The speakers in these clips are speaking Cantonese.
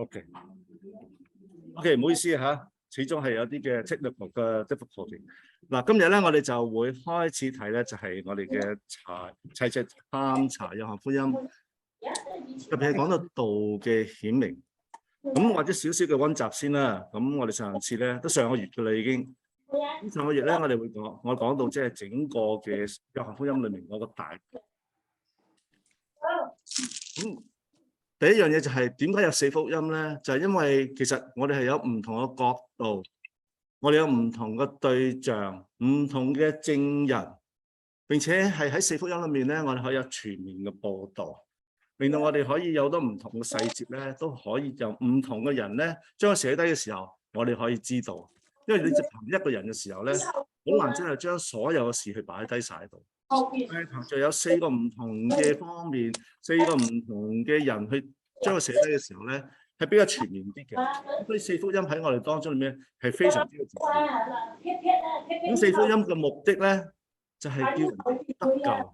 OK， 唔好意思嚇，始終係有啲嘅 technical 嘅 difficulty。嗱，今日咧我哋就會開始睇咧，就係我哋嘅齊齊探查約翰福音，特別係講到道嘅顯明。咁或者少少嘅溫習先啦。咁我哋上次咧都上個月嘅啦已經。咁上個月咧我哋會講到即係整個嘅約翰福音裏面嗰個大。咁第一樣嘢就係點解有四福音咧？就係因為其實我哋係有唔同嘅角度，我哋有唔同嘅對象、唔同嘅證人，並且係喺四福音裏面咧，我哋可以有全面嘅報導，令到我哋可以有好多唔同嘅細節咧，都可以由唔同嘅人咧將佢寫低嘅時候，我哋可以知道。因為你只憑一個人嘅時候咧，好難真係將所有嘅事去擺低晒喺度。憑著有四個唔同嘅方面，四個唔同嘅人去將佢寫低嘅時候咧，係比較全面啲嘅。所以四福音喺我哋當中裏面係非常之重要。咁四福音嘅目的咧，就係叫人得救。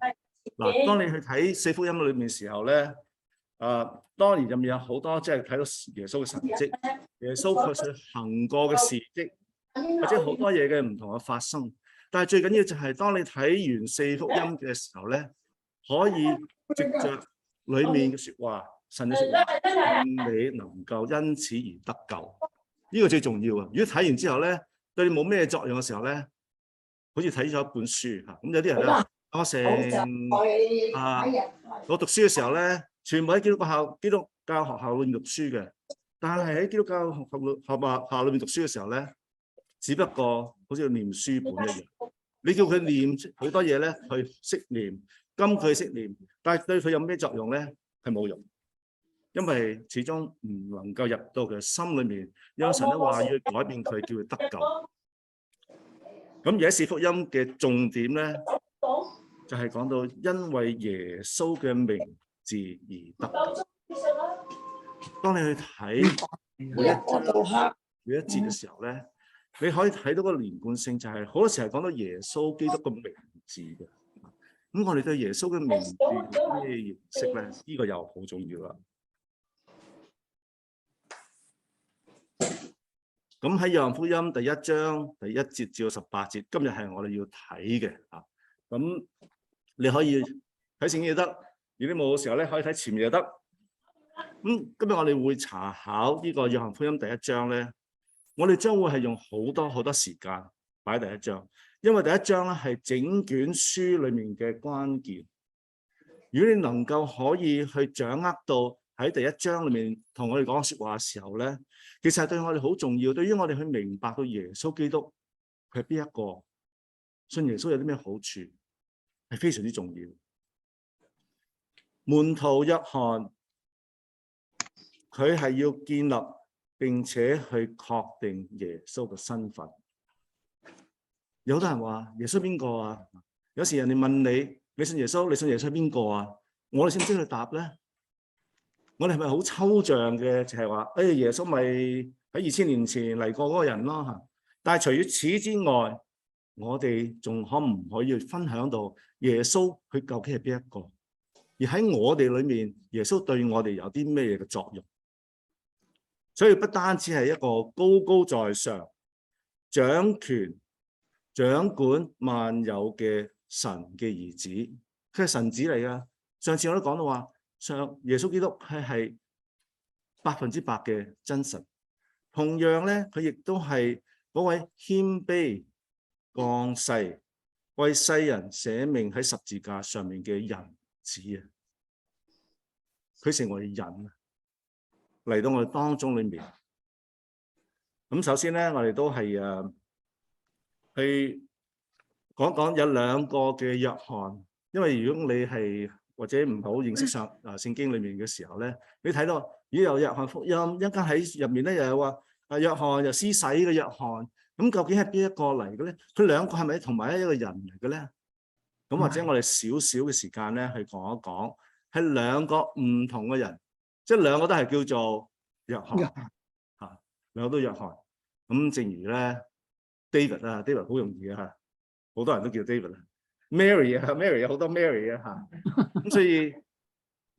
嗱，當你去睇四福音裏面嘅時候咧，當然入面有好多即係睇到耶穌嘅神蹟，耶穌確實行過嘅事蹟，或者好多嘢嘅唔同嘅發生。但係最緊要就係當你睇完四福音嘅時候咧，可以藉着裏面嘅説話，神嘅説話，令你能夠因此而得救。呢個最重要啊！如果睇完之後咧，對你冇咩作用嘅時候咧，好似睇咗一本書嚇。咁有啲人咧，我讀書嘅時候咧，全部喺基督教學校裏面讀書嘅，但係喺基督教學校裏面讀書嘅時候咧，只不過好似念書本一樣。你叫佢念好多嘢咧，佢識念，金句識念，但係對佢有咩作用咧？係冇用，因為始終唔能夠入到佢心裏面，讓神嘅話語改變佢，叫佢得救。咁而喺四福音嘅重點咧，就係講到因為耶穌嘅名字而得救。當你去睇每一節嘅時候咧，你可以睇到個連貫性，就係好多時係講到耶穌基督嘅名字嘅。咁我哋對耶穌嘅名字有咩認識咧？呢個又好重要啦。咁喺約翰福音第一章第1節至到18節，今日係我哋要睇嘅嚇。咁你可以睇聖經就得，如果冇嘅時候咧，可以睇前面就得。咁今日我哋會查考呢個約翰福音第一章咧，我哋將會係用好多時間擺第一章，因為第一章咧係整卷書裡面嘅關鍵。如果你能夠可以去掌握到喺第一章裡面同我哋講説話嘅時候咧，其實係對我哋好重要。對於我哋去明白到耶穌基督佢係邊一個，信耶穌有啲咩好處，係非常之重要。門徒約翰佢係要建立並且去確定耶穌嘅身份。有好多人話耶穌邊個啊？有時人哋問你，你信耶穌？你信耶穌係邊個啊？我哋識唔識去答咧？我哋係咪好抽象嘅？就係話，耶穌咪喺2000年前嚟過嗰個人咯嚇。但係除咗此之外，我哋仲可唔可以分享到耶穌佢究竟係邊一個？而喺我哋裏面，耶穌對我哋有啲咩嘅作用？所以不單止係一個高高在上、掌權、掌管萬有嘅神嘅兒子，佢係神子嚟噶。上次我都講到話，耶穌基督係100%嘅真神。同樣咧，佢亦都係嗰位謙卑降世，為世人捨命喺十字架上面嘅人子啊！佢成為人嚟到我哋當中裏面。咁首先咧，我哋都係去講講有兩個嘅約翰，因為如果你係或者唔好認識上聖經裏面嘅時候咧，你睇到如果有約翰福音，一間喺入面咧又有話約翰又施洗嘅約翰，咁究竟係邊一個嚟嘅咧？佢兩個係咪同埋一個人嚟嘅咧？咁或者我哋少少嘅時間咧去講一講，係兩個唔同嘅人，即係兩個都係叫做約翰嚇，兩個都約翰。咁正如咧 David 好容易啊，好多人都叫 David 啊。Mary 有好多 Mary 啊嚇。咁所以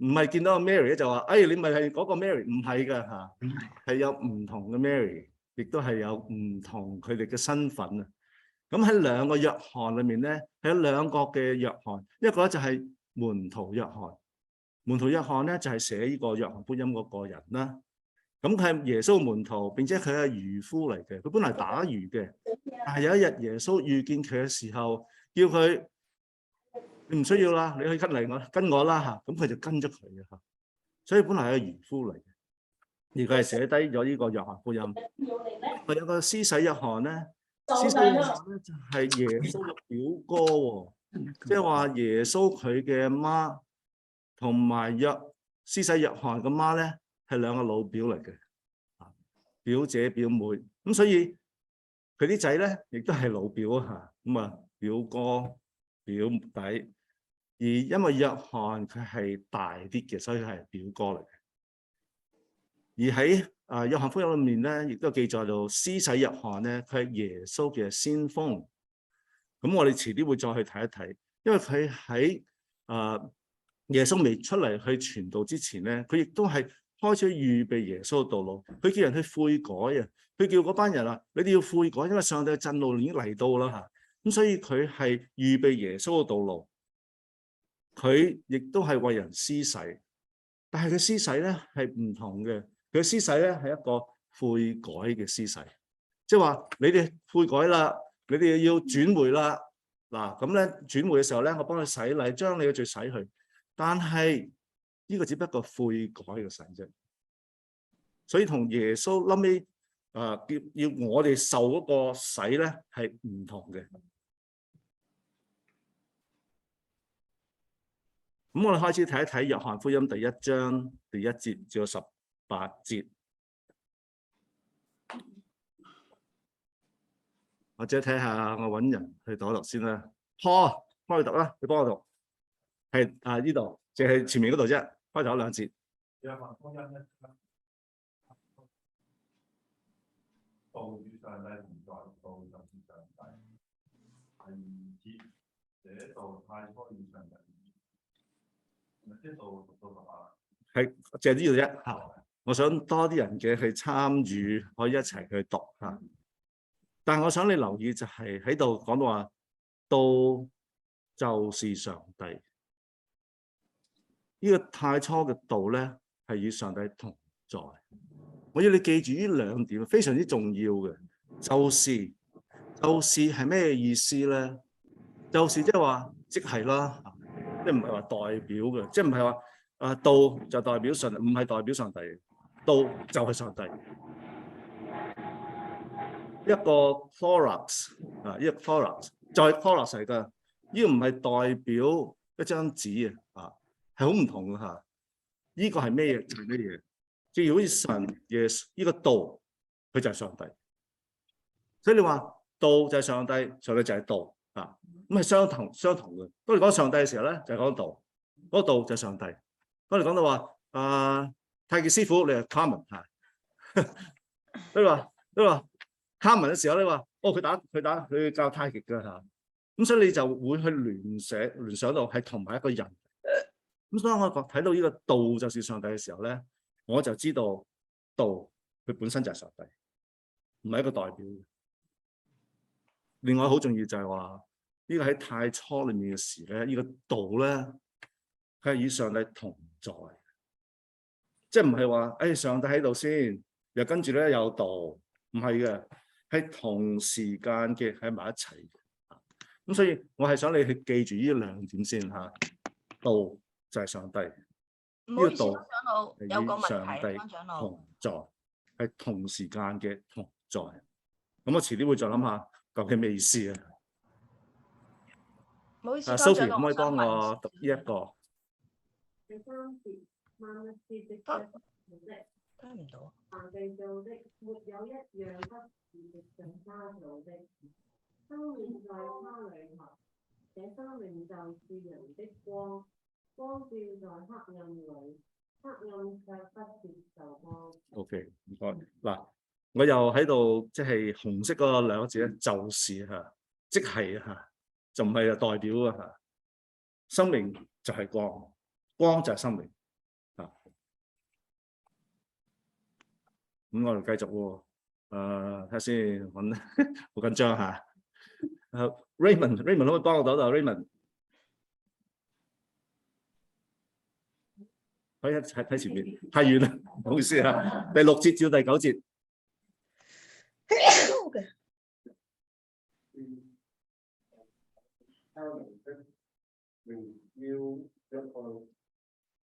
唔係見到個 Mary 咧就話，哎，你咪係嗰個 Mary，唔係㗎嚇，係有唔同嘅 Mary，亦都係有唔同佢哋嘅身份啊。咁喺兩個約翰裏面咧，係有兩個嘅約翰，一個咧就係門徒約翰，門徒約翰咧就係寫呢個約翰福音嗰個人啦。咁佢係耶穌門徒，並且佢係漁夫嚟嘅，佢本來打魚嘅，但係有一日耶穌遇見佢嘅時候，叫佢，你唔需要啦，你可以跟我啦嚇，咁佢就跟咗佢嘅嚇。所以本來係個漁夫嚟嘅，而佢係寫低咗呢個約翰福音。佢有個施洗約翰咧，施洗約翰咧就係耶穌嘅表哥喎，即係話耶穌佢嘅媽同埋施洗約翰嘅媽咧係兩個老表嚟嘅，表姐表妹，咁所以佢啲仔咧亦都係老表啊，咁啊表哥表弟。而因為約翰佢係大啲嘅，所以佢係表哥嚟嘅。而喺約翰福音裏面咧，亦都記載到施洗約翰咧，佢係耶穌嘅先鋒。咁我哋遲啲會再去睇一睇，因為佢喺耶穌未出嚟去傳道之前咧，佢亦都係開始預備耶穌嘅道路。佢叫人去悔改啊，佢叫嗰班人啊，你哋要悔改，因為上帝嘅震怒已經嚟到啦嚇。咁所以佢係預備耶穌嘅道路。佢亦都係為人施洗，但係佢施洗咧係唔同嘅。佢施洗咧係一個悔改嘅施洗，即係話你哋悔改啦，你哋要轉回啦。嗱咁咧轉回嘅時候咧，我幫佢洗禮，將你嘅罪洗去。但係呢個只不過悔改嘅洗啫，所以同耶穌後尾要我哋受嗰個洗咧係唔同嘅。咁我哋開始睇一睇約翰福音第1章第1節至到18節，或者睇下我揾人去讀先啦。幫你讀啦，你幫我讀。係呢度，淨係前面嗰度啫，開頭2節。約翰福音1章，道與上帝同在，道就是上帝。第2節，這道太初與上帝。係淨係呢度啫嚇，我想多啲人嘅去參與，可以一齊去讀嚇。但係我想你留意就係喺度講到話，道就是上帝。呢個太初嘅道咧係與上帝同在。我要你記住呢2點，非常之重要嘅。就是係咩意思咧？就是即係話即係啦。即係唔係話代表嘅，即係唔係話道就代表上帝，唔係代表上帝，道就係上帝。一個 chorus 一個 chorus 就係 chorus 嚟㗎。呢個唔係代表一張紙啊，係好唔同㗎嚇。呢個係咩嘢？就係咩嘢？即係好似神嘅呢個道，佢就係上帝。所以你話道就係上帝，上帝就係道。咁係相同嘅。當你講上帝嘅時候咧，就係講道，嗰個道就係上帝。當你講到話太極師傅，你係 Carmen 嚇。你話 Carmen 嘅時候，你話佢教太極㗎嚇。咁所以你就會去聯想到係同埋一個人。咁所以我睇到呢個道就是上帝嘅時候咧，我就知道道佢本身就係上帝，唔係一個代表。另外好重要就係話，呢個喺太初裏面嘅事咧，呢個道咧，佢係與上帝同在，即係唔係話上帝喺度先，又跟住咧有道，唔係嘅，係同時間嘅喺埋一齊。咁所以我係想你去記住呢2點先嚇。道就係上帝，呢個道係與上帝同在，係同時間嘅同在。咁我遲啲會再諗下究竟咩意思啊？唔好意思，Sophie 可唔可以幫我讀呢一個？第3節，萬物是藉著神的，聽唔到。凡被造的，沒有一樣不是藉著他造的。生命在他裏頭，這生命就是人的光，光照在黑暗裏，黑暗卻不接受光。OK， 唔該。嗱，我又喺度即係紅色嗰2個字咧，就是嚇，即係嚇。就唔係代表啊！生命就係光，光就係生命。咁我哋繼續喎。睇下先，揾好緊張嚇。Raymond 可唔可以幫我讀到 Raymond？ 可以睇前面，太遠啦，唔好意思啊。第6節至第9節。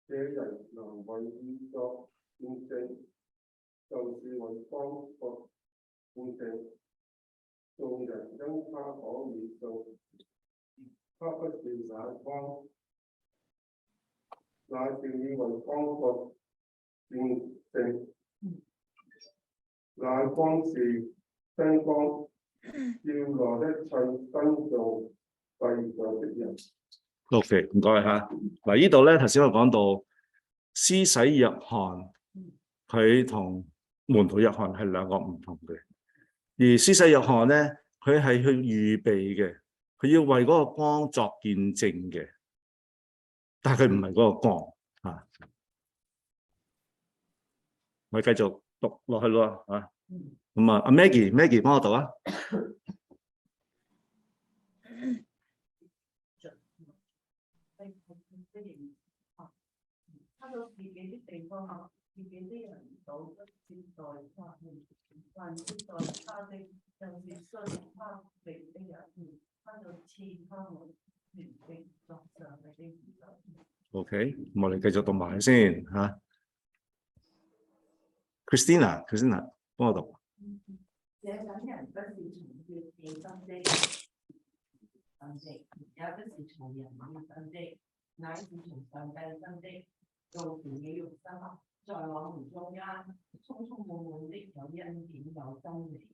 這人能為義作見證，就是為光作見證。眾人因他可以做，他不是那光，乃是以為光作見證。那光是真光，照來一切新造世上的人。OK， 唔該嚇。嗱，呢度咧頭先我講到施洗約翰，佢同門徒約翰係兩個唔同嘅。而施洗約翰咧，佢係去預備嘅，佢要為嗰個光作見證嘅，但係佢唔係嗰個光嚇。我哋繼續讀落去咯嚇。咁啊，阿 Maggie 幫我讀啊。他到自己的地方，自己的人倒不接待他們，凡接待他的，就是信他名的人，他就賜他們權柄作上帝的兒女。OK， 我哋繼續讀埋先嚇。Christina 幫我讀。這等人不是從血氣生的，也不是從人意生的，乃是從上帝生的。造成嘅肉身，在我們中間充充滿滿的有恩典有真理。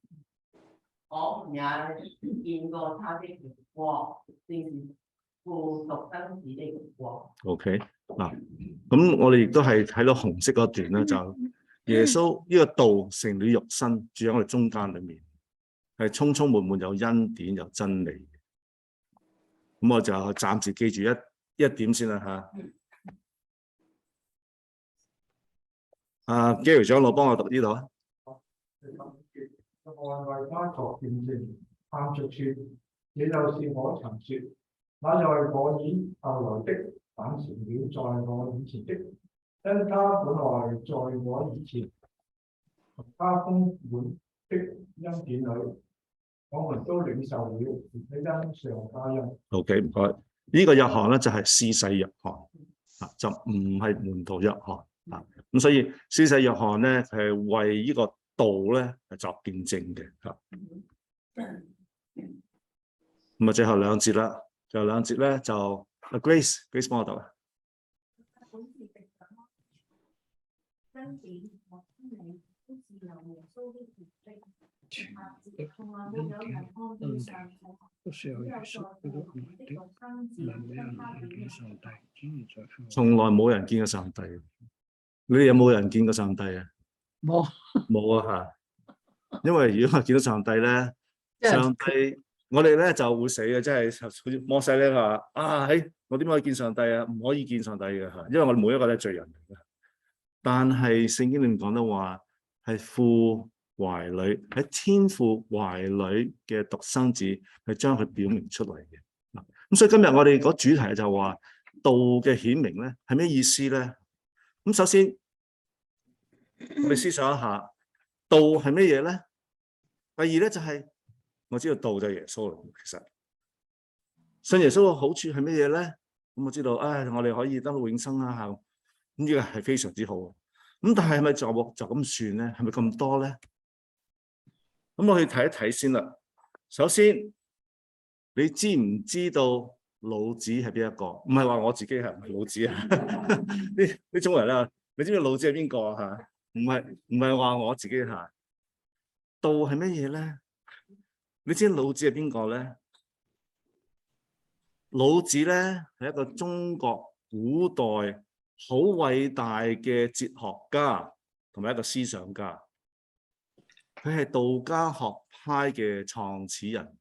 我們也見過他的榮光，正是父獨生子的榮光。OK 嗱，咁我哋亦都係睇到紅色嗰段咧，就耶穌呢個道成了肉身，住喺我哋中間裏面，係充充滿滿有恩典有真理。咁我就暫時記住一點先啦嚇。Gary 長老幫我讀呢度啊。我為他作見證，喊着說：這就是我曾說，那在我以後來的，反成了在我以前的，因他本來在我以前，從他豐滿的恩典裏，我們都領受了恩上加恩。OK， 唔該。呢個約翰咧就係施洗約翰啊，就唔係門徒約翰。咁所以施洗約翰咧係為呢個道咧係作見證嘅嚇。咁啊，最後兩節啦，最後兩節咧就 Grace 幫我讀啊。恩典和真理都是由耶穌的血的，從來沒有人看見上帝，只有在父的獨生子跟他表現上帝。從來冇人見過上帝。你哋有冇人見過上帝啊？冇啊嚇！因為如果我見到上帝咧，上帝我哋咧就會死嘅，即係好似摩西咧話我點可以見上帝啊？唔可以見上帝嘅嚇，因為我哋每一個都係罪人嚟嘅。但係聖經裏面講得話係父懷裏喺天父懷裏嘅獨生子係將佢表明出嚟嘅。咁所以今日我哋個主題就話道嘅顯明咧係咩意思咧？咁首先，我哋思想一下，道係乜嘢咧？第二咧就係我知道道就係耶穌啦。其實信耶穌嘅好處係乜嘢咧？咁我知道，我哋可以得到永生啦嚇。咁呢個係非常之好。咁但係咪就咁算咧？係咪咁多咧？咁我去睇一睇先啦。首先，你知唔知道老子係邊一個？唔係話我自己係唔係老子啊？呢種人啦，你知唔知老子係邊個啊？嚇，唔係話我自己嚇。道係乜嘢咧？你知老子係邊個咧？老子咧係一個中國古代好偉大嘅哲學家同埋一個思想家。佢係道家學派嘅創始人。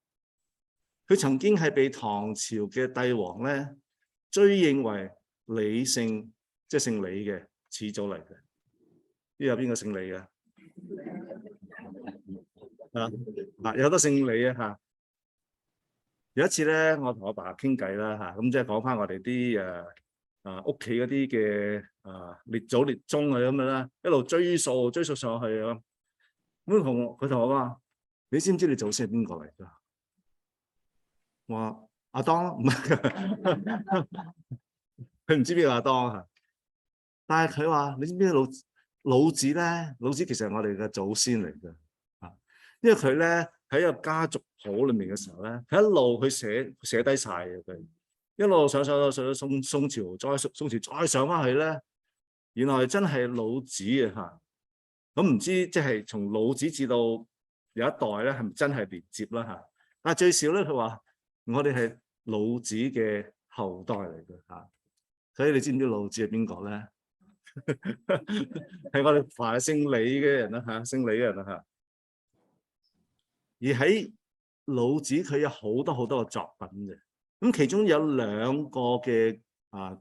佢曾經係被唐朝嘅帝王咧追認為李姓，即係姓李嘅始祖嚟嘅。呢有邊個姓李嘅？有好多姓李啊嚇。有一次咧，我同我爸傾偈啦嚇，咁即係講翻我哋啲屋企嗰啲嘅列祖列宗啊咁樣啦，一路追溯上去啊。咁佢同我話：你知唔知你祖先係邊個嚟㗎？我話阿當，唔係佢唔知邊個阿當嚇。但係佢話：你知唔知老子咧？老子其實係我哋嘅祖先嚟嘅啊，因為佢咧喺一個家族譜裏面嘅時候咧，佢一路去寫低晒嘅佢，一路上到宋朝，再上翻去咧，原來真係老子啊嚇！咁唔知即係從老子至到有一代咧，係咪真係連接啦嚇？但係最少咧，佢話我哋係老子嘅後代嚟嘅嚇，所以你知唔知老子係邊個咧？係我哋凡係姓李嘅人啦嚇，姓李嘅人啦嚇。而喺老子佢有好多嘅作品嘅，咁其中有兩個嘅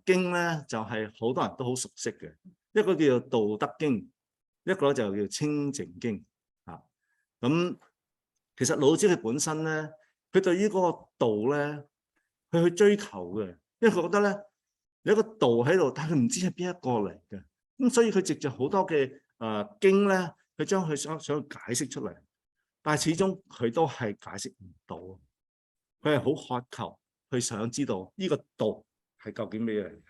經咧，就係好多人都好熟悉嘅，一個叫做《道德經》，一個就叫《清靜經》啊。咁其實老子佢本身咧，佢對於嗰個道咧，佢去追求嘅，因為佢覺得咧有一個道喺度，但係佢唔知係邊一個嚟嘅，咁所以佢藉著好多嘅經咧，佢將佢想解釋出嚟。但係始終佢都係解釋唔到，佢係好渴求，佢想知道呢個道係究竟咩嚟嘅。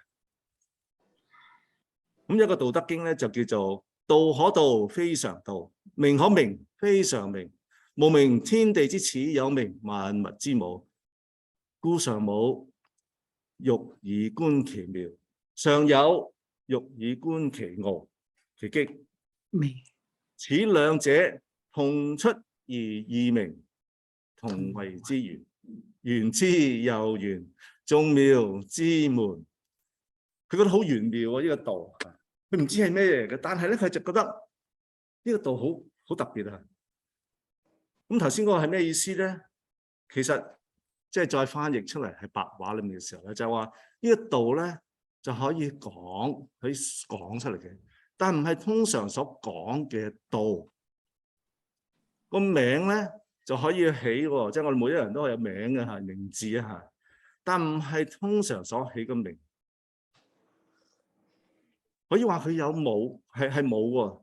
咁一個道德經咧就叫做道可道非常道，名可名非常名，無名天地之始，有名萬物之母。故常無，欲以觀其妙；常有，欲以觀其奧。其極。此兩者同出而異名，同謂之玄。玄之又玄，眾妙之門。佢覺得好玄妙啊！呢個道，佢唔知係咩嚟嘅，但係咧佢就覺得呢個道好特別啊！咁頭先嗰個係咩意思咧？其實即係再翻譯出嚟係白話裏面嘅時候咧，就係話呢個道咧就可以講出嚟嘅，但唔係通常所講嘅道。個名咧就可以起喎，即係我哋每一個人都係有名嘅嚇，名字啊嚇，但唔係通常所起嘅名。可以話佢有冇係冇喎，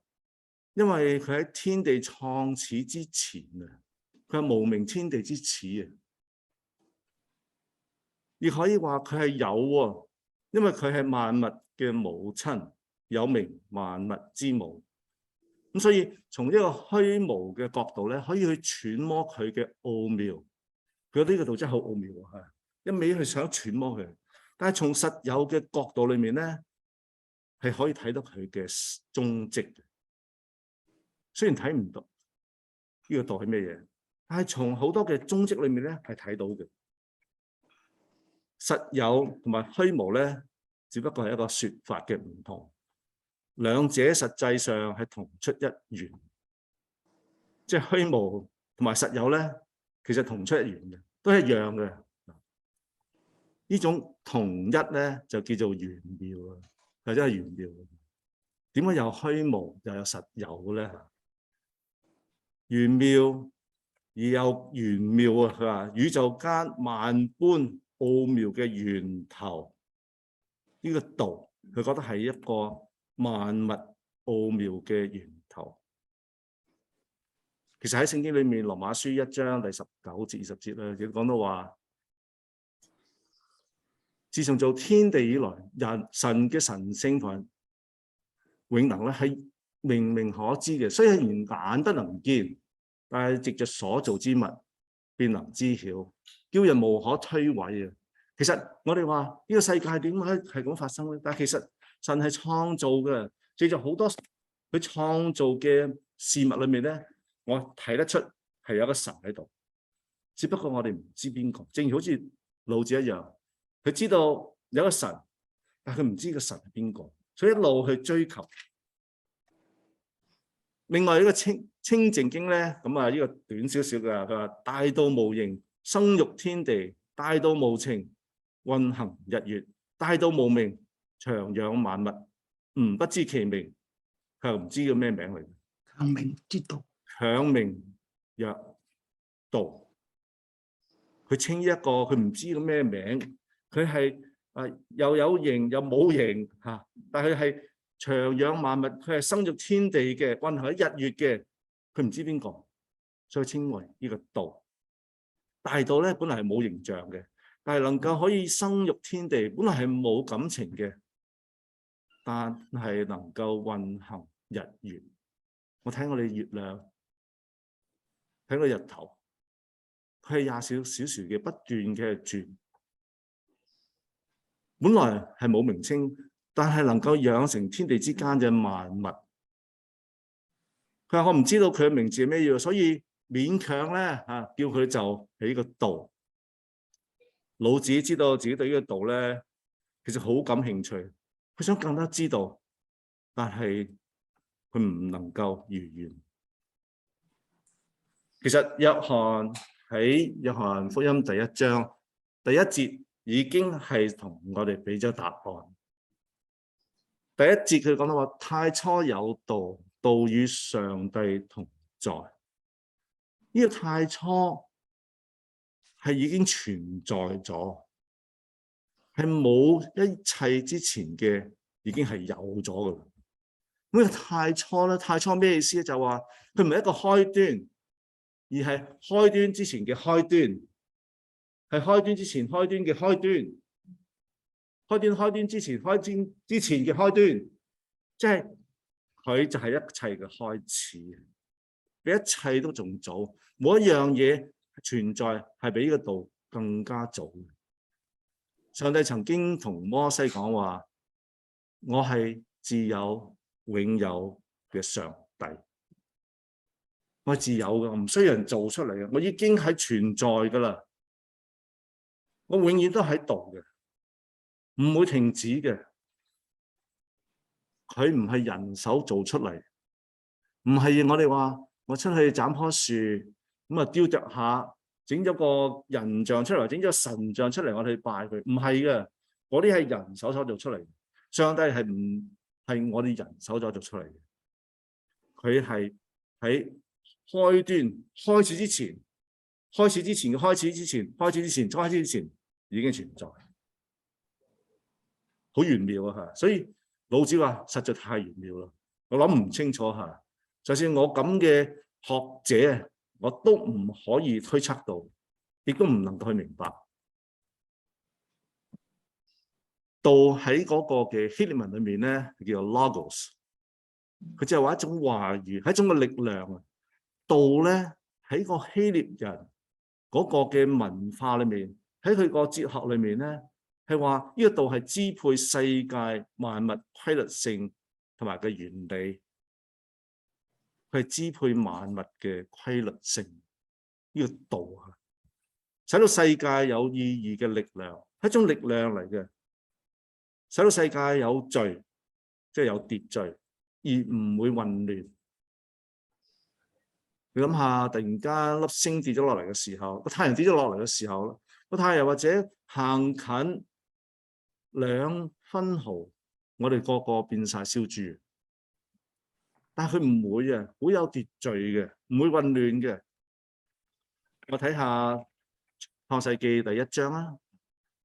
因為佢喺天地創始之前啊，佢係無名天地之始啊。亦可以話佢係有喎，因為佢係萬物嘅母親，有名萬物之母。咁所以從一個虛無嘅角度咧，可以去揣摩佢嘅奧妙。佢呢個道真係好奧妙啊！一味去想揣摩佢，但係從實有嘅角度裏面咧，係可以睇到佢嘅蹤跡嘅。雖然睇唔到呢個道係咩嘢，但係從好多嘅蹤跡裏面咧係睇到嘅。實有同埋虛無咧，只不過係一個說法嘅唔同。兩者實際上係同出一源，即係虛無同埋實有咧，其實同出一源嘅，都係一樣嘅。呢種同一咧就叫做玄妙啊，係真係玄妙。點解有虛無又有實有咧？玄妙而又玄妙啊！佢話宇宙間萬般奧妙嘅源頭，呢個道佢覺得係一個萬物奧妙嘅源頭。其實喺聖經裏面，羅馬書1章第19至20節咧，亦講到話，自從造天地以來，神嘅神性同永能咧係明明可知嘅，雖然眼不能見，但係藉着所造之物便能知曉，叫人無可推諉啊！其實我哋話呢個世界點解係咁發生咧？但係其實神係創造嘅，藉着好多佢創造嘅事物裏面咧，我睇得出係有一個神喺度，只不過我哋唔知邊個。正如好似老子一樣，佢知道有一個神，但係佢唔知個神係邊個，所以一路去追求。另外呢個清靜經咧，咁啊呢個短少少嘅，佢話大道無形，生育天地；大道無情，運行日月；大道無名，長養萬物。吾不知其名，佢又唔知叫咩名嚟。強名之道。強名曰道。佢稱呢一個佢唔知個咩名，佢係又有形又冇形嚇，但係佢係長養萬物，佢係生育天地嘅，運行喺日月嘅，佢唔知邊個，所以稱為呢個道。大道咧本來係冇形象嘅，但係能夠可以生育天地，本來係冇感情嘅，但係能夠運行日月。我睇我哋月亮，睇個日頭，佢係24小時嘅不斷嘅轉，本來係冇名稱，但係能夠養成天地之間嘅萬物。佢話我唔知道佢嘅名字係咩嘢，所以勉強咧叫佢就係呢個道。老子知道自己對呢個道咧，其實好感興趣，佢想更加知道，但係佢唔能夠如願。其實約翰喺約翰福音第1章第1節已經係同我哋俾咗答案。第1節佢講到話：太初有道，道與上帝同在。呢個太初係已經存在咗，係冇一切之前嘅已經係有咗噶啦。咁呢個太初咧，太初咩意思咧？就話佢唔係一個開端，而係開端之前嘅開端，係開端之前開端嘅開端，開端之前開端之前嘅開端，即係佢就係一切嘅開始，比一切都仲早。冇一樣嘢存在係比呢個道更加早。上帝曾經同摩西講話：我係自有永有嘅上帝。我係自有嘅，我唔需要人做出嚟嘅，我已經係存在噶啦，我永遠都喺度嘅，唔會停止嘅。佢唔係人手做出嚟，唔係我哋話我出去斬棵樹咁啊，雕琢下整咗個人像出嚟，整咗神像出嚟，我哋去拜佢，唔係嘅。嗰啲係人手所做出嚟，上帝係唔係我哋人手所做出嚟嘅，佢係喺開端開始之前，開始之前嘅開始之前，開始之前，開始之前已經存在，好玄妙啊！嚇，所以老子話實在太玄妙啦，我諗唔清楚嚇。就算我咁嘅學者，我都唔可以推測到，亦都唔能夠去明白。道喺嗰個嘅希臘文裏面咧，叫做 logos， 佢就係話一種話語，係一種嘅力量啊。道咧喺個希臘人嗰個嘅文化裏面，喺佢個哲學裏面咧，係話呢個道係支配世界萬物規律性同埋嘅原理，佢係支配萬物嘅規律性。呢個道啊，使到世界有意義嘅力量，係一種力量嚟嘅，使到世界有序，即係有秩序，而唔會混亂。你諗下，突然間粒星跌咗落嚟嘅時候，個太陽跌咗落嚟嘅時候，個太陽或者行近2分毫，我哋個個變晒燒豬。但係佢唔會啊，好有秩序嘅，唔會混亂嘅。我睇下創世記第1章啦，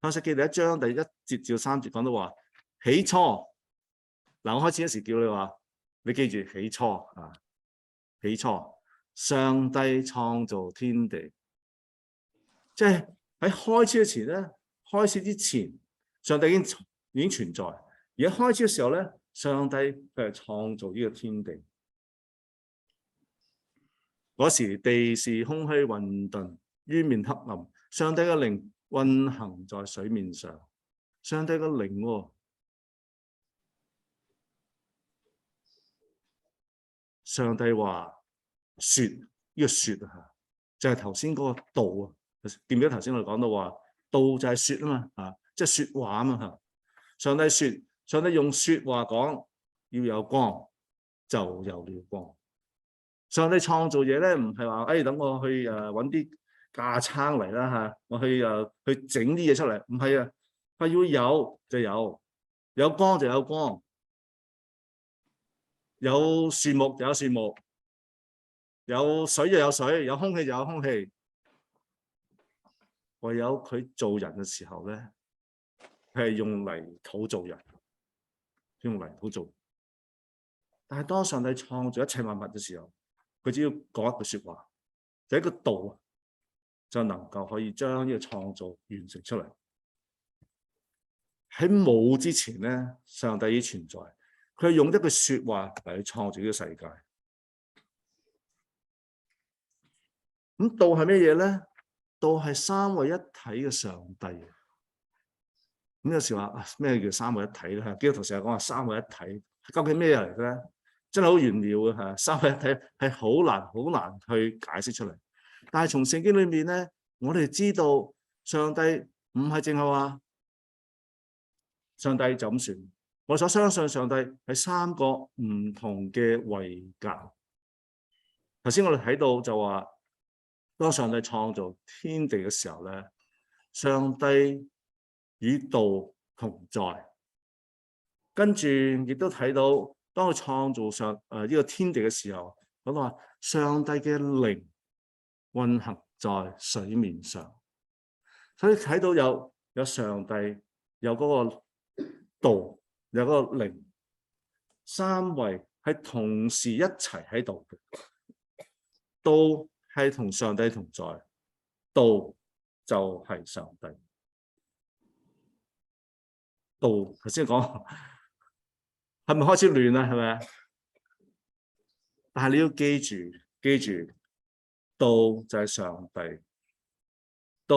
創世記第1章第1節至3節講到話，起初嗱，我開始嗰時叫你話，你記住起初啊，起初。上帝創造天地，即係喺開始之前咧，開始之前，上帝已經存在。而喺開始嘅時候咧，上帝佢係創造呢個天地。嗰時地是空虛混沌，淵面黑暗。上帝嘅靈運行在水面上。上帝嘅靈喎，上帝話。說呢個說啊，就係頭先嗰個道啊。記唔記得頭先我哋講到話，道就係說啊嘛，即係說話啊嘛嚇。上帝說，上帝用說話講，要有光，就有了光。上帝創造嘢咧，唔係話等我去揾啲架撐嚟啦嚇，我去整啲嘢出嚟，唔係啊，係要有就有，有光就有光，有樹木就有樹木。有水就有水，有空氣就有空氣。唯有佢做人嘅時候咧，佢係用泥土做人，用泥土做人。但係當上帝創造一切萬物嘅時候，佢只要講一句說話，就一個道，就能夠可以將呢個創造完成出嚟。喺冇之前咧，上帝已存在，佢係用一句說話嚟去創造呢個世界。咁道係咩嘢咧？道係三位一體嘅上帝。咁有時話咩叫三位一體咧？基督徒成日講話三位一體，究竟咩嚟嘅咧？真係好玄妙嘅嚇，三位一體係好難去解釋出嚟。但係從聖經裏面咧，我哋知道上帝唔係淨係話上帝就咁算。我所相信上帝係三個唔同嘅位格。頭先我哋睇到就話，當上帝創造天地嘅時候咧，上帝與道同在。跟住亦都睇到，當佢創造呢個天地嘅時候，佢話上帝嘅靈運行在水面上。所以睇到有上帝，有嗰個道，有嗰個靈，三位係同時一齊喺度嘅。道係同上帝同在，道就係上帝。道頭先講係咪開始亂啦？係咪啊？但係你要記住，道就係上帝，道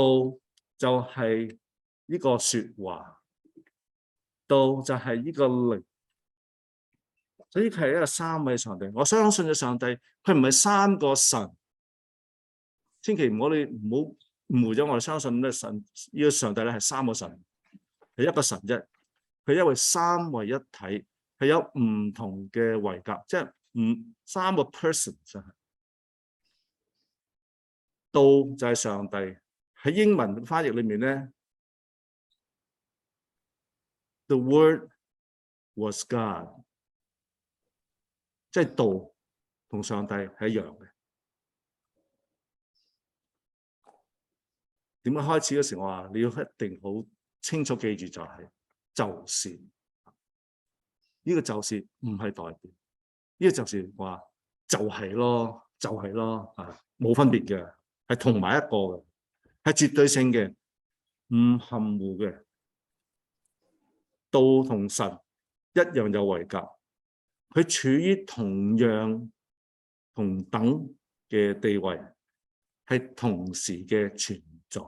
就係呢個說話，道就係呢個靈。所以佢係一個三位上帝。我相信嘅上帝，佢唔係三個神。千祈唔好誤會咗我哋相信咧神呢個上帝咧係三個神，係一個神啫。佢因為三位一體，係有唔同嘅位格，即係三個 person 就係。道就係上帝。喺英文翻譯裏面咧 ，The Word was God， 即係道同上帝係一樣嘅。點解開始嗰時我話你要一定好清楚記住就是呢個就是唔係代表呢個就是話就係咯啊，冇分別嘅，係同埋一個嘅，係絕對性嘅，唔含糊嘅。道同神一樣有位格，佢處於同樣同等嘅地位，係同時嘅存在。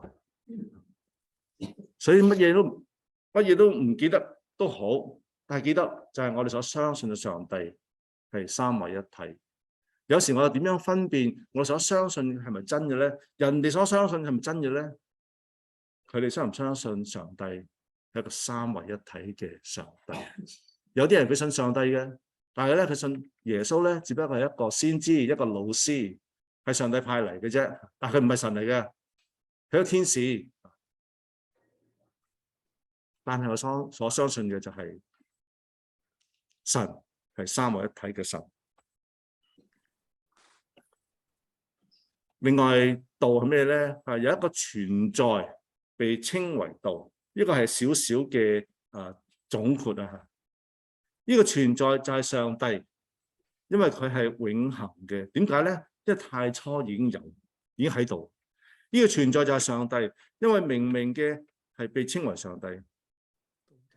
所以乜嘢都唔記得都好，但係記得就係我哋所相信嘅上帝係三位一體。有時我哋點樣分辨我所相信係咪真嘅咧？人哋所相信係咪真嘅咧？佢哋相唔相信上帝係一個三位一體嘅上帝？有啲人佢信上帝嘅，但係咧佢信耶穌咧，只不過係一個先知，一個老師，係上帝派嚟嘅啫。但係佢唔係神嚟嘅，佢係個天使。但係我所相信嘅就係神係三位一體嘅神。另外道係咩咧？係有一個存在被稱為道，呢個係少少嘅總括啊。呢個存在就係上帝，因為佢係永恆嘅。點解咧？因為太初已經喺度。呢個存在就係上帝，因為明明嘅係被稱為上帝。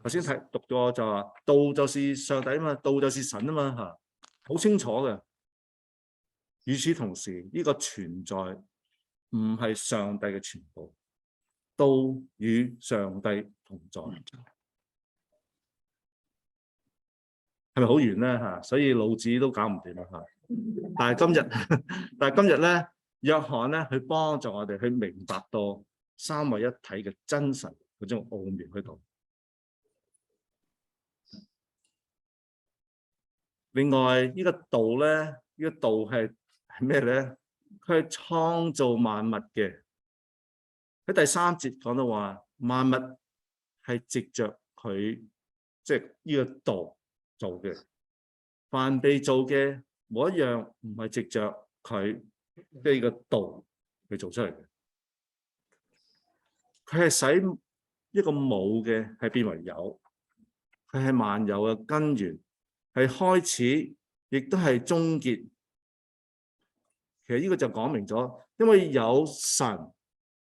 頭先讀咗就話道就是上帝啊嘛，道就是神啊嘛嚇，好清楚嘅。與此同時，呢個存在唔係上帝嘅全部，道與上帝同在，係咪好遠咧嚇？所以老子都搞唔掂啦嚇。但係今日咧，約翰咧去幫助我哋去明白到三位一體嘅真實嗰種奧妙喺度。另外呢個道咧，呢個道係咩咧？佢係創造萬物嘅。喺第三節講到話，萬物係藉着佢，即係呢個道做嘅。凡被造嘅，冇一樣唔係藉着佢即係呢個道去做出嚟嘅。佢係使一個冇嘅係變為有，佢係萬有嘅根源，係開始，亦都係終結。其實呢個就講明咗，因為有神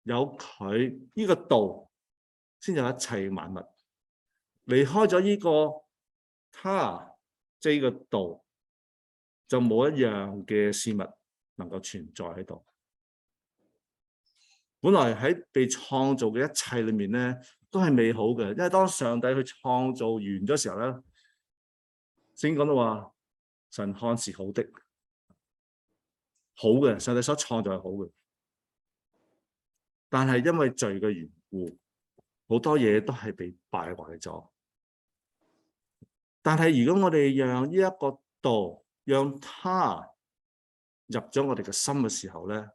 有佢呢個道，先有一切萬物。離開咗呢個他，即係呢個道，就冇一樣嘅事物能夠存在喺度。本來喺被創造嘅一切裏面咧，都係美好嘅，因為當上帝去創造完咗時候咧，先講到話神看是好的，好嘅，上帝所創造係好嘅。但係因為罪嘅緣故，好多嘢都係被敗壞咗。但係如果我哋讓呢一個道，讓他入咗我哋嘅心嘅時候咧，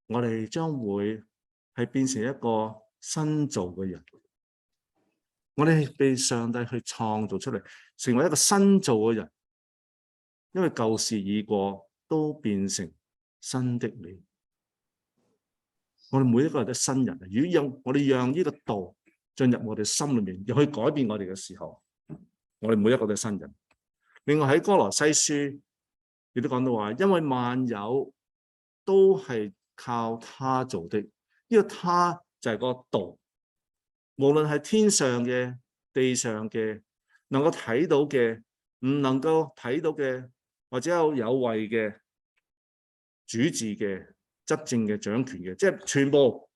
我哋將會係變成一個新造嘅人。我哋被上帝去創造出嚟，成為一個新造嘅人。因為舊事已過，都變成新的了。我哋每一個人都係新人。如果我哋讓呢個道進入我哋心裏面，又去改變我哋嘅時候，我哋每一個都係新人。另外喺哥羅西書亦都講到話，因為萬有都係靠他做的，呢個他就係個道，無論係天上嘅、地上嘅，能夠睇到嘅、唔能夠睇到嘅，或者有位嘅、主治嘅、執政嘅、掌權嘅，即係全部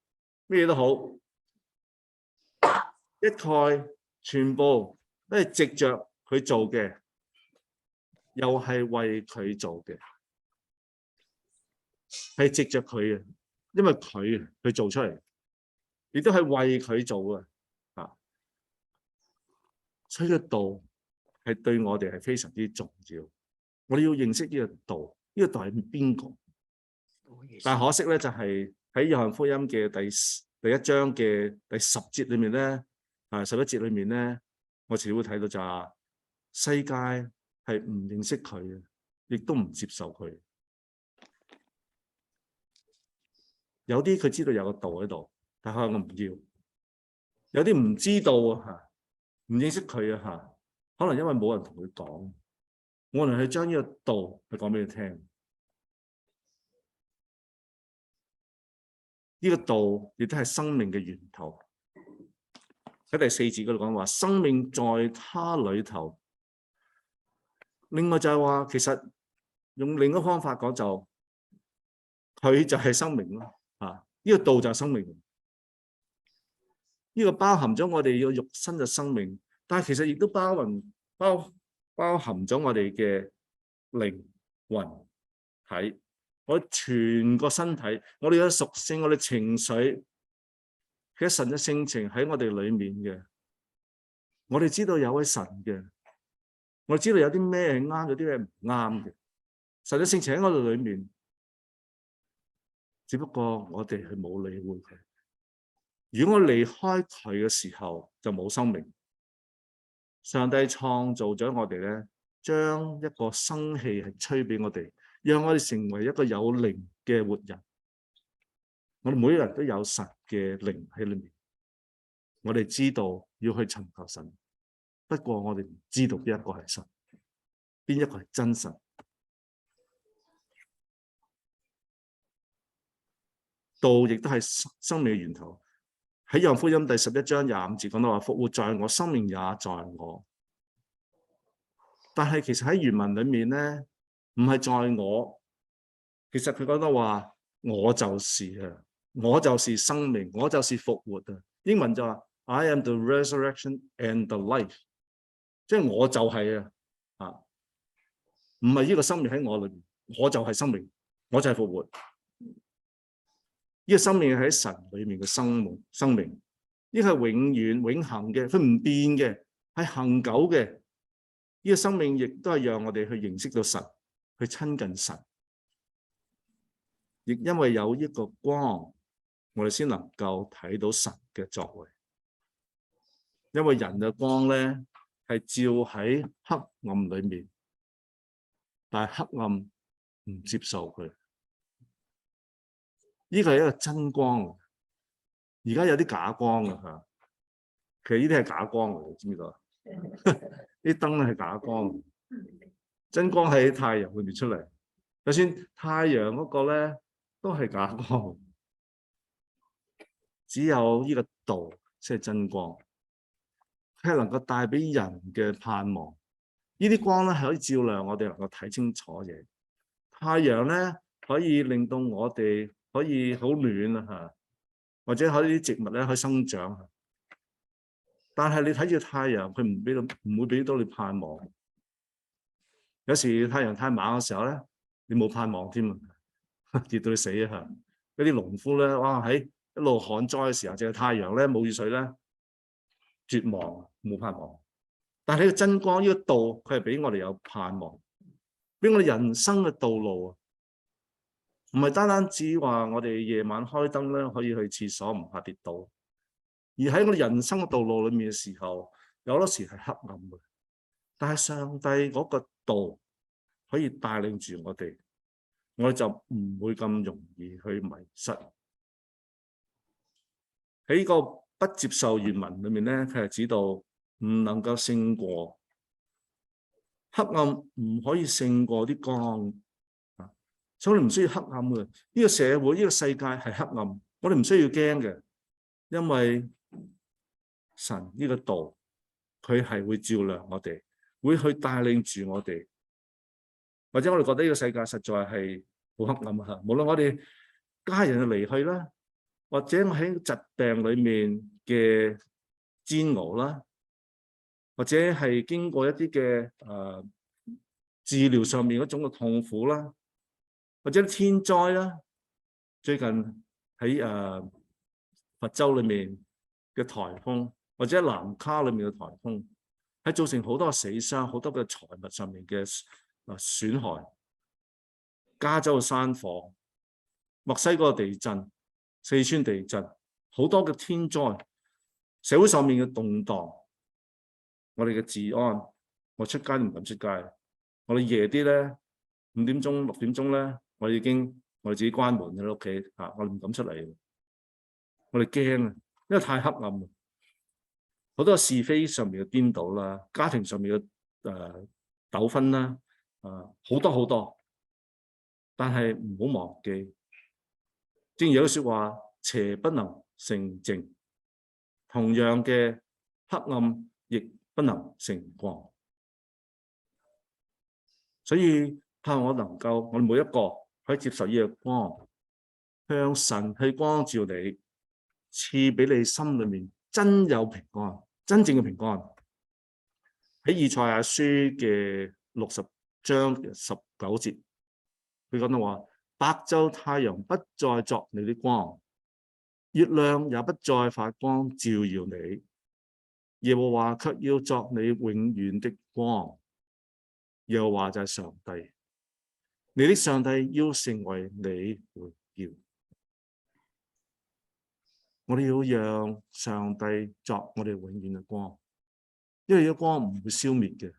咩都好，一概全部都係藉着佢做嘅，又係為佢做嘅，係藉着佢嘅，因為佢去做出嚟，亦都係為佢做嘅啊！所以個道係對我哋係非常之重要。我哋要認識呢個道，呢個道係邊個？但可惜咧，就係喺約翰福音嘅第一章嘅第10節裏面咧，11節裏面咧，我遲啲會睇到就係世界係唔認識佢嘅，亦都唔接受佢。有啲佢知道有個道喺度，但係我唔要。有啲唔知道啊，唔認識佢啊，嚇，可能因為冇人同佢講，冇人去將呢個道去講俾佢聽。呢個道亦都係生命嘅源頭。喺第4節嗰度講話，生命在他裏頭。另外就係話，其實用另一個方法講就，佢就係生命咯。呢個道就係生命。呢個包含咗我哋嘅肉身嘅生命，但係其實亦都包含咗我哋嘅靈魂體。我全個身體，我哋嘅屬性，我哋情緒，其實神嘅性情喺我哋裏面嘅。我哋知道有位神嘅，我哋知道有啲咩係啱，有啲咩唔啱嘅。神嘅性情喺我哋裏面，只不過我哋係冇理會佢。如果我離開佢嘅時候，就冇生命。上帝創造咗我哋咧，將一個生氣係吹俾我哋。讓我哋成為一個有靈嘅活人。我哋每一個人都有神嘅靈喺裏面。我哋知道要去尋求神，不過我哋唔知道邊一個係神，邊一個係真神。道亦都係生命嘅源頭。喺約翰福音第11章25節講到話，復活在我，生命也在我。但係其實喺原文裏面咧，唔係在我，其實佢講到話我就是啊，我就是生命，我就是復活啊。英文就話 I am the resurrection and the life， 即係我就係唔係呢個生命喺我裏面，我就係生命，我就係復活。呢個生命喺神裏面嘅生命，呢個係永遠永恆嘅，佢唔變嘅，係恆久嘅。呢個生命亦都係讓我哋去認識到神，去親近神，亦因為有一個光，我哋先能夠睇到神嘅作為。因為人嘅光咧係照喺黑暗裏面，但係黑暗唔接受佢，呢個係一個真光。而家有啲假光嘅嚇，其實呢啲係假光嚟，你知唔知道啊？啲燈咧係假光，真光喺太陽裏面出嚟。就算太陽嗰個咧都係假光，只有呢個道先係真光，佢係能夠帶俾人嘅盼望。呢啲光咧係可以照亮我哋，能夠睇清楚嘢。太陽咧可以令到我哋可以好暖啊嚇，或者可以啲植物咧可以生長。但係你睇住太陽，佢唔會俾到你盼望。有時太陽太猛嘅時候咧，你冇盼望添啊，熱到你死啊嚇！嗰啲農夫咧，哇喺一路旱災嘅時候，淨係太陽咧冇雨水咧，絕望冇盼望。但係呢個真光呢個道，佢係俾我哋有盼望，俾我哋人生嘅道路啊！唔係單單只話我哋夜晚開燈咧可以去廁所唔怕跌倒，而喺我哋人生嘅道路裏面嘅時候，有好多時係黑暗嘅。但係上帝嗰個道可以帶領住我哋就唔會咁容易去迷失。喺呢個不接受原文裏面咧，佢係指到唔能夠勝過黑暗，唔可以勝過啲光啊！所以我哋唔需要黑暗嘅。呢個社會，呢個世界係黑暗，我哋唔需要驚嘅，因為神呢個道佢係會照亮我哋，會去帶領住我哋。或者我哋覺得呢個世界實在係好黑暗啊！無論我哋家人嘅離去啦，或者我喺疾病裏面嘅煎熬啦，或者係經過一啲嘅治療上面嗰種嘅痛苦啦，或者天災啦，最近喺佛州裏面嘅颱風，或者南卡裏面嘅颱風，係造成好多死傷，好多嘅財物上面嘅損害。加州嘅山火、墨西哥地震、四川地震，好多嘅天災，社會上面嘅動盪，我哋嘅治安，我出街都唔敢出街。我哋夜啲咧，5點鐘、6點鐘咧，我哋自己關門喺屋企嚇，我哋唔敢出嚟。我哋驚啊，因為太黑暗啦，好多是非上面嘅顛倒啦，家庭上面嘅糾紛啦，好多好多。但係唔好忘記，正如有句説話，邪不能勝正，同樣嘅黑暗亦不能勝光。所以盼望我能夠，我哋每一個可以接受呢個光，向神去光照你，賜俾你心裏面真有平安，真正嘅平安。喺以賽亞書嘅60章19節。佢講到話，白晝太陽不再作你的光，月亮也不再發光照耀你，耶和華卻要作你永遠的光。耶和華就係上帝，你的上帝要成為你榮耀。我哋要讓上帝作我哋永遠嘅光，因為呢個光唔會消滅嘅。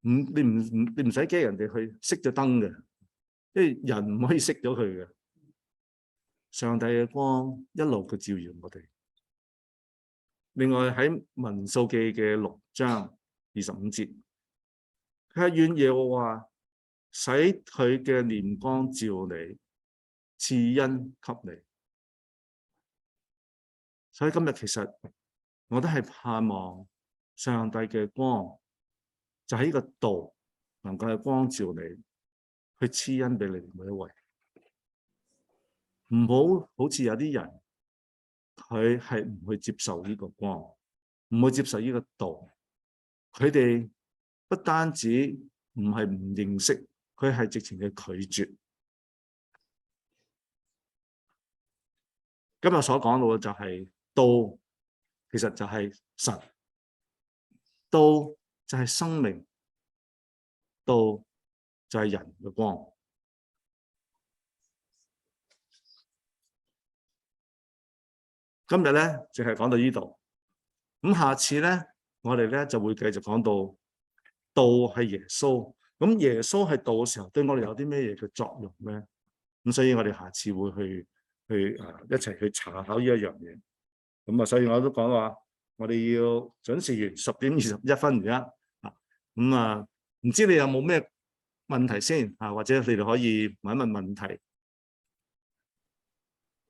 你唔使驚人哋去熄咗燈嘅，因為人唔可以熄咗佢嘅。上帝嘅光一路嘅照耀我哋。另外喺民數記嘅6章25節，佢係願耶和華使佢嘅臉光照你，賜恩給你。所以今日其實我都係盼望上帝嘅光。就喺呢個道能夠去光照你，去賜恩俾你哋每一位。唔好似有啲人，佢係唔去接受呢個光，唔去接受呢個道。佢哋不單止唔係唔認識，佢係直情嘅拒絕。今日所講到嘅就係道，其實就係神，道就係生命，道就係人嘅光。今日咧淨係講到呢度，咁下次咧我哋咧就會繼續講到道係耶穌。咁耶穌係道嘅時候，對我哋有啲咩嘢嘅作用咧？咁所以我哋下次會去一齊去查考呢一樣嘢。咁啊，所以我都講話，我哋要準時完10:21而家啊。咁啊，唔知你有冇咩問題先啊？或者你哋可以問一問問題。